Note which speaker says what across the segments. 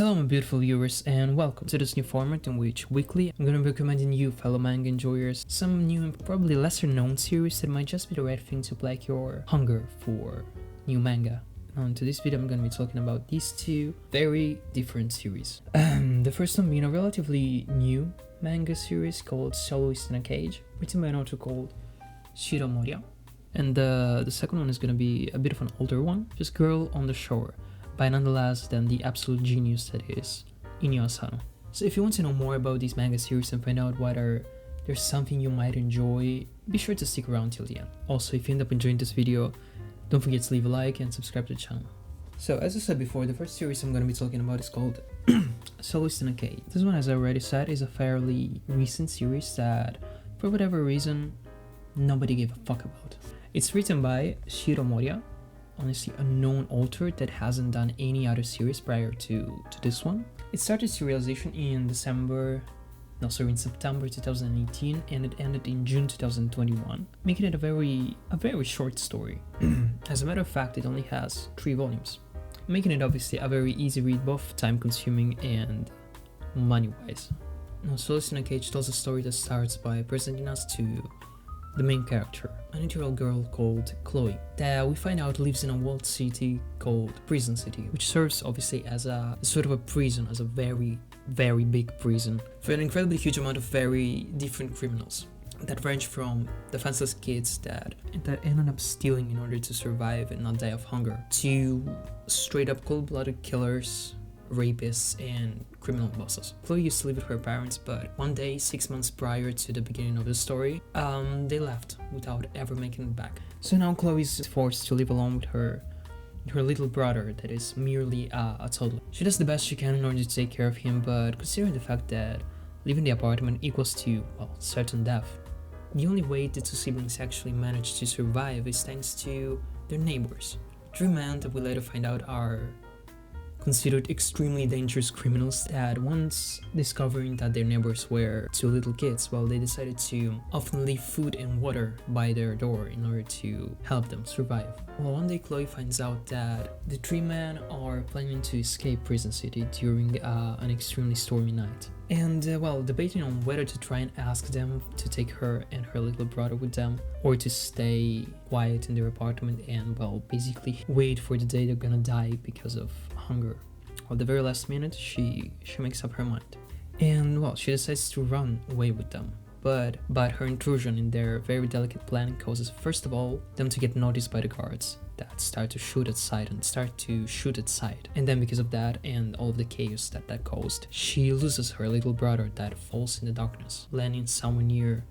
Speaker 1: Hello my beautiful viewers and welcome to this new format in which weekly I'm going to be recommending you fellow manga enjoyers some new and probably lesser known series that might just be the right thing to plague your hunger for new manga. Now in today's video I'm going to be talking about these two very different series. The first one being a relatively new manga series called Soloist in a Cage, written by an author called Shiro Moria. And the second one is going to be a bit of an older one, just Girl on the Shore, by none less than the absolute genius that is Inyo Asano. So if you want to know more about these manga series and find out whether there's something you might enjoy, be sure to stick around till the end. Also, if you end up enjoying this video, don't forget to leave a like and subscribe to the channel. So as I said before, the first series I'm going to be talking about is called Soloist in a Cage. This one, as I already said, is a fairly recent series that, for whatever reason, nobody gave a fuck about. It's written by Shiro Moria, honestly a known author that hasn't done any other series prior to this one. It started serialization in September 2018 and it ended in June 2021, making it a very short story. As a matter of fact, it only has 3 volumes, making it obviously a very easy read, both time consuming and money wise. Now, Soloist in a Cage tells a story that starts by presenting us to the main character, an 8-year-old girl called Chloe, that we find out lives in a walled city called Prison City, which serves obviously as a sort of a prison, as a very big prison for an incredibly huge amount of very different criminals that range from defenseless kids that ended up stealing in order to survive and not die of hunger, to straight up cold-blooded killers, rapists, and criminal bosses. Chloe used to live with her parents, but one day, 6 months prior to the beginning of the story, they left without ever making it back. So now Chloe's forced to live alone with her little brother that is merely a toddler. She does the best she can in order to take care of him, but considering the fact that leaving the apartment equals to, well, certain death, the only way the 2 siblings actually manage to survive is thanks to their neighbors. 3 men that we later find out are considered extremely dangerous criminals that, once discovering that their neighbors were 2 little kids, well, they decided to often leave food and water by their door in order to help them survive. Well, one day Chloe finds out that the 3 men are planning to escape Prison City during an extremely stormy night. And well, debating on whether to try and ask them to take her and her little brother with them, or to stay quiet in their apartment and, well, basically wait for the day they're gonna die because of hunger. At the very last minute, she makes up her mind, and well, she decides to run away with them. But her intrusion in their very delicate plan causes, first of all, them to get noticed by the guards that start to shoot at sight. And then because of that and all of the chaos that caused, she loses her little brother that falls in the darkness, landing somewhere near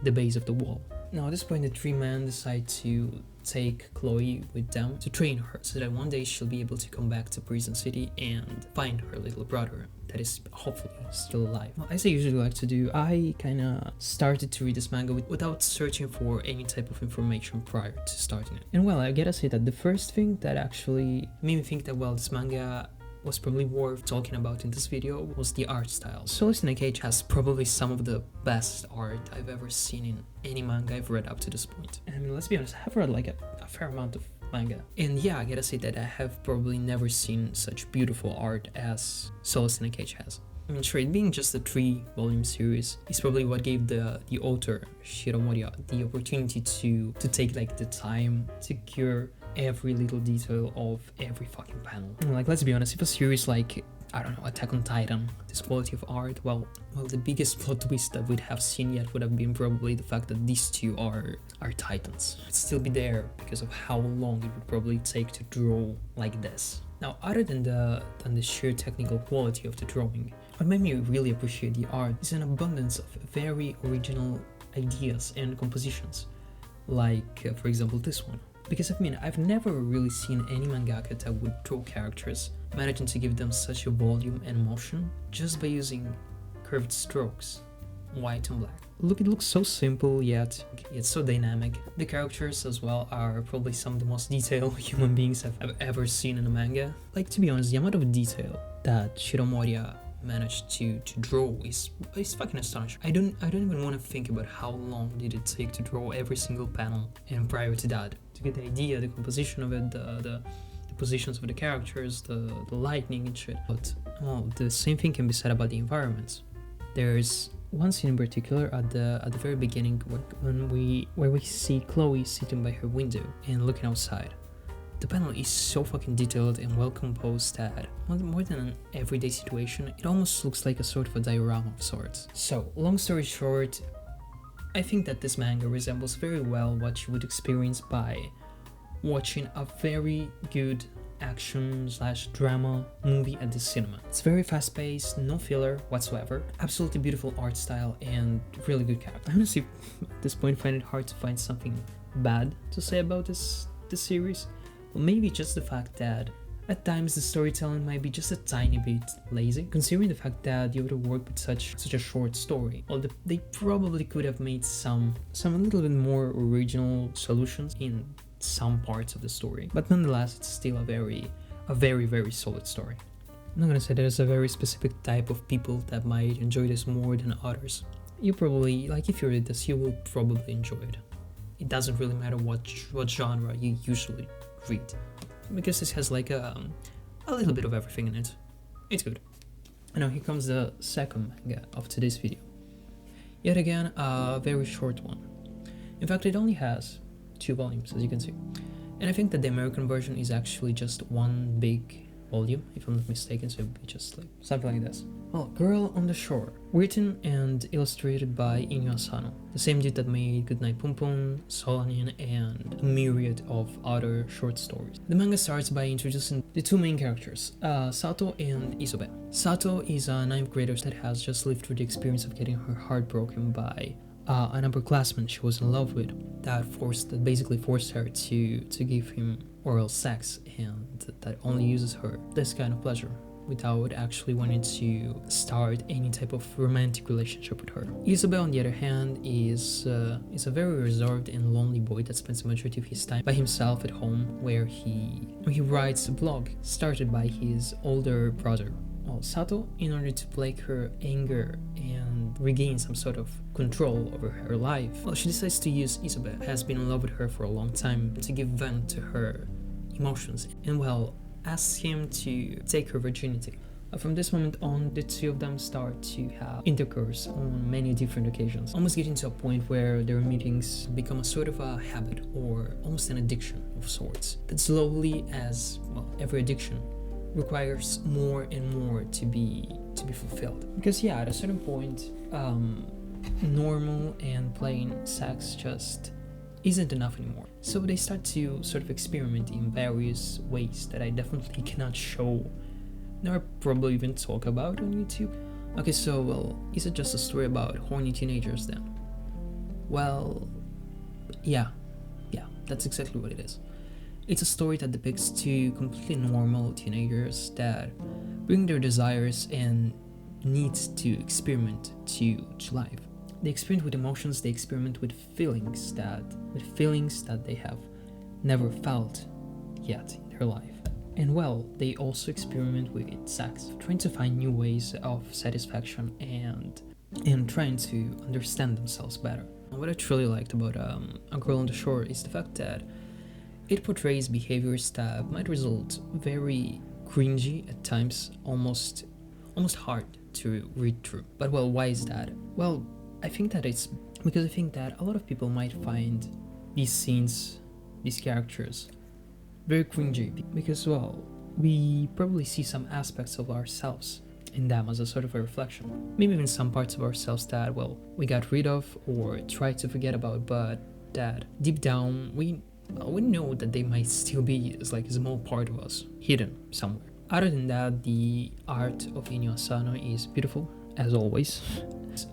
Speaker 1: the base of the wall. Now at this point, the 3 men decide to take Chloe with them to train her so that one day she'll be able to come back to Prison City and find her little brother that is hopefully still alive. Well, as I usually like to do, I kinda started to read this manga without searching for any type of information prior to starting it. And well, I gotta say that the first thing that actually made me think that, well, this manga was probably worth talking about in this video was the art style. Soloist in a Cage has probably some of the best art I've ever seen in any manga I've read up to this point. I mean, let's be honest, I have read like a fair amount of manga, and yeah, I gotta say that I have probably never seen such beautiful art as Soloist in a Cage has. I mean, sure, it being just a 3-volume series is probably what gave the author, Shiro Moria, the opportunity to take like the time to cure every little detail of every fucking panel. Like, let's be honest, if a series like, I don't know, Attack on Titan, this quality of art, well, the biggest plot twist that we'd have seen yet would have been probably the fact that these 2 are titans. It'd still be there because of how long it would probably take to draw like this. Now, other than the sheer technical quality of the drawing, what made me really appreciate the art is an abundance of very original ideas and compositions, like for example this one. Because I mean, I've never really seen any mangaka that would draw characters, managing to give them such a volume and motion just by using curved strokes, white and black. Look, it looks so simple, yet it's so dynamic. The characters as well are probably some of the most detailed human beings I've ever seen in a manga. Like, to be honest, the amount of detail that Shiro Moria managed to draw is fucking astonishing. I don't even want to think about how long did it take to draw every single panel, and prior to that, to get the idea, the composition of it, the positions of the characters, the lighting and shit. But well, the same thing can be said about the environments. There's one scene in particular at the very beginning where we see Chloe sitting by her window and looking outside. The panel is so fucking detailed and well composed that more than an everyday situation, it almost looks like a sort of a diorama of sorts. So, long story short, I think that this manga resembles very well what you would experience by watching a very good action/drama movie at the cinema. It's very fast-paced, no filler whatsoever, absolutely beautiful art style, and really good character. I honestly, at this point, find it hard to find something bad to say about this series. Well, maybe just the fact that at times the storytelling might be just a tiny bit lazy, considering the fact that you would have worked with such a short story. Although they probably could have made some a little bit more original solutions in some parts of the story, but nonetheless it's still a very solid story. I'm not gonna say there's a very specific type of people that might enjoy this more than others. You probably, like, if you read this, you will probably enjoy it. It doesn't really matter what genre you usually read, because this has like a little bit of everything in it. It's good. And now here comes the second manga of today's video. Yet again, a very short one. In fact, it only has 2 volumes, as you can see, and I think that the American version is actually just one big volume, if I'm not mistaken, so it would be just like something like this. Well, Girl on the Shore, written and illustrated by Inyo Asano, the same dude that made Goodnight Pum Pum, Solanin, and a myriad of other short stories. The manga starts by introducing the 2 main characters, Sato and Isobe. Sato is a 9th grader that has just lived through the experience of getting her heart broken by an upperclassman she was in love with that basically forced her to give him oral sex, and that only uses her this kind of pleasure without actually wanting to start any type of romantic relationship with her. Isabel, on the other hand, is a very reserved and lonely boy that spends the majority of his time by himself at home, where he writes a blog started by his older brother. Well, Sato, in order to plague her anger and regain some sort of control over her life, well, she decides to use Isabel, who has been in love with her for a long time, to give vent to her emotions, and well, asks him to take her virginity. From this moment on, the 2 of them start to have intercourse on many different occasions, almost getting to a point where their meetings become a sort of a habit or almost an addiction of sorts, that slowly, as well, every addiction requires more and more to be fulfilled. Because yeah, at a certain point, normal and plain sex just isn't enough anymore. So they start to sort of experiment in various ways that I definitely cannot show, nor probably even talk about on YouTube. Okay, so well, is it just a story about horny teenagers then? Well, yeah, that's exactly what it is. It's a story that depicts 2 completely normal teenagers that bring their desires and needs to experiment to life. They experiment with emotions, they experiment with feelings that they have never felt yet in their life. And well, they also experiment with sex, trying to find new ways of satisfaction and trying to understand themselves better. And what I truly liked about A Girl on the Shore is the fact that it portrays behaviors that might result very cringy at times, almost hard to read through. But well, why is that? Well, I think that it's because I think that a lot of people might find these scenes, these characters, very cringy, because well, we probably see some aspects of ourselves in them as a sort of a reflection. Maybe even some parts of ourselves that, well, we got rid of or tried to forget about, but that deep down we know that they might still be as like a small part of us, hidden somewhere. Other than that, the art of Inyo Asano is beautiful, as always.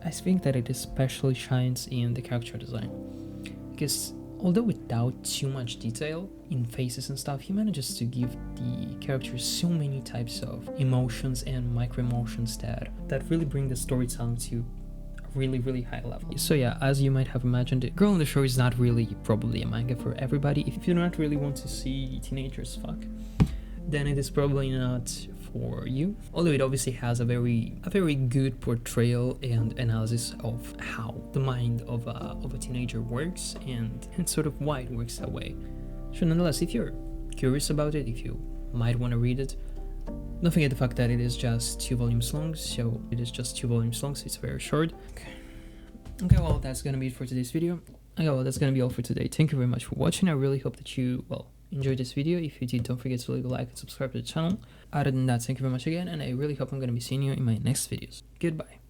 Speaker 1: I think that it especially shines in the character design, because although without too much detail in faces and stuff, he manages to give the characters so many types of emotions and micro-emotions that really bring the storytelling to really high level. So yeah, as you might have imagined, Girl on the Shore is not really probably a manga for everybody. If you don't really want to see teenagers fuck, then it is probably not for you. Although it obviously has a very good portrayal and analysis of how the mind of a teenager works and sort of why it works that way. So nonetheless, if you're curious about it, if you might want to read it, Don't forget the fact that it is just 2 volumes long, so it's very short. Okay, well, that's gonna be it for today's video. Okay, well, that's gonna be all for today. Thank you very much for watching. I really hope that you, well, enjoyed this video. If you did, don't forget to leave a like and subscribe to the channel. Other than that, thank you very much again, and I really hope I'm gonna be seeing you in my next videos. Goodbye.